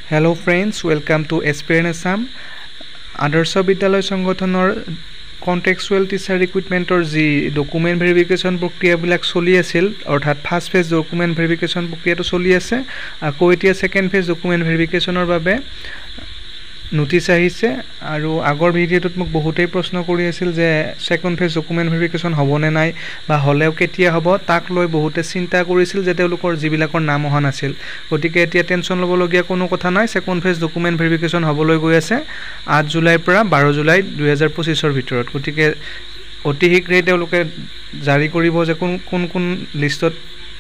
Hello friends, welcome to Aspirant Assam. Adarsh Bidyalaya Sangothoner contextual teacher recruitment or the document verification প্রক্রিয়া বিলাক চলি আছিল অৰ্থাৎ first phase document verification প্ৰক্ৰিয়াটো চলি আছে আকৌ এতিয়া সেকেন্ড ফেজ ডকুমেন্ট ভেৰিফিকেশনৰ বাবে নোটিছ আহিছে আৰু আগৰ ভিডিঅ'টোত মোক বহুতেই প্ৰশ্ন কৰি আছিল যে সেকেন্ড ফেজ ডকুমেন্ট ভেৰিফিকেশন হ'বনে নাই বা হলেও কেতিয়া হ'ব তাক লৈ বহুতে চিন্তা কৰিছিল যে তেওঁলোকৰ জিবিলাকৰ নাম অহা নাছিল গতিকে এতিয়া টেনচন ল'বলগীয়া কোনো কথা নাই সেকেন্ড ফেজ ডকুমেন্ট ভেৰিফিকেশন হ'বলৈ গৈ আছে 8 জুলাইৰ পৰা 12 জুলাই 2025 ৰ ভিতৰত গতিকে অতি শীঘ্ৰেই তেওঁলোকে জাৰি কৰিব যে কোন লিষ্টত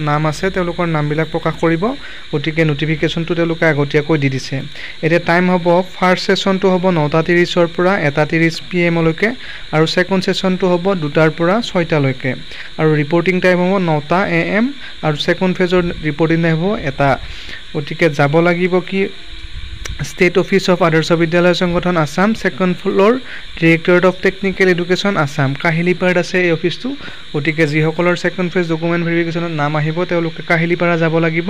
নাম আছে তেওঁলোকৰ নামবিলাক প্ৰকাশ কৰিব গতিকে নোটিফিকেশনটো তেওঁলোকে আগতীয়াকৈ দি দিছে এতিয়া টাইম হ'ব ফাৰ্স্ট সেশনটো হ'ব 9:30 ৰ পৰা 1:30 PM লৈকে আৰু সেকেন্ড সেশনটো হ'ব 2টাৰ পৰা 6টা লৈকে আৰু ৰিপৰ্টিং টাইম হ'ব 9টা AM আৰু সেকেন্ড ফেজৰ ৰিপৰ্টিং টাইম হ'ব 1টা গতিকে যাব লাগিব কি State Office of Adarsh Bidyalaya Sangothon Assam second floor Directorate of Technical Education Assam Kahilipara আছে এই অফিসটো গতিকে যি সকলৰ সেকেন্ড ফেজ ডকুমেন্ট ভেৰিফিকেশনৰ নাম আহিব তেওঁলোকে কাহিলিপাৰা যাব লাগিব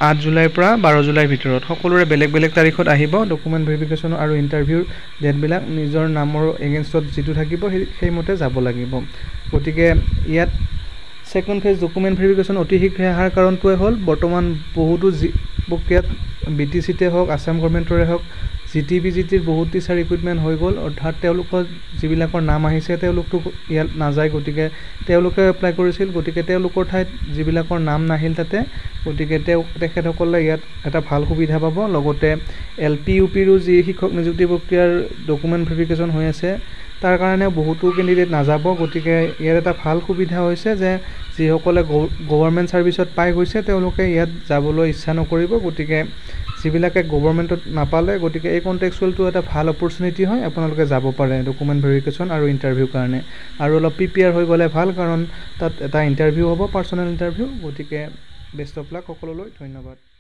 8 জুলাইৰ পৰা 12 জুলাইৰ ভিতৰত সকলোৰে বেলেগ তাৰিখত আহিব ডকুমেন্ট ভেৰিফিকেশন আৰু ইন্টাৰভিউৰ ডেট বিলাক নিজৰ নামৰ এগেইনষ্টত যেটো থাকিব সেই মতে যাব লাগিব গতিকে ইয়াত সেকেন্ড ফেজ ডকুমেন্ট ভেৰিফিকেশন অতি শীঘ্ৰে অহাৰ কাৰণটোৱে হ'ল বৰ্তমান বহুতো প্ৰক্ৰিয়াত বিটিসিতে হওক আসাম গভৰ্ণমেণ্টৰে হওক জিটিবিজিটিৰ বহুত টিচাৰ ৰিক্ৰুটমেন্ট হৈ গ'ল অৰ্থাৎ তেওঁলোকৰ যিবিলাকৰ নাম আহিছে তেওঁলোকটো ইয়াত নাযায় গতিকে তেওঁলোকে এপ্লাই কৰিছিল গতিকে তেওঁলোকৰ ঠাইত যিবিলাকৰ নাম নাহিল তাতে গতিকে তেখেতসকলে ইয়াত এটা ভাল সুবিধা পাব লগতে এলপি ইউপিৰো যি শিক্ষক নিযুক্তি প্ৰক্ৰিয়াৰ ডকুমেন্ট ভেৰিফিকেশন হৈ আছে তাৰ কাৰণে বহুতো ক্যান্ডিডেট নাযাব গতিকে ইয়াৰ এটা ভাল সুবিধা হৈছে যে যিসকলে গভৰ্ণমেণ্ট সাৰ্ভিসত পাই গৈছে তেওঁলোকে ইয়াত যাবলৈ ইচ্ছা নকৰিব গতিকে যিবিলাকে গভৰ্ণমেণ্টত নাপালে গতিকে এই কনটেক্সুৱেলটো এটা ভাল অপৰচুনিটি হয় আপোনালোকে যাব পাৰে ডকুমেন্ট ভেৰিফিকেশন আৰু ইন্টাৰভিউ কাৰণে আৰু অলপ প্ৰিপেয়াৰ হৈ গলে ভাল কাৰণ তাত এটা ইন্টাৰভিউ হ'ব পাৰ্সোনাল ইন্টাৰভিউ গতিকে বেষ্ট অফ লাক সকলোলৈ ধন্যবাদ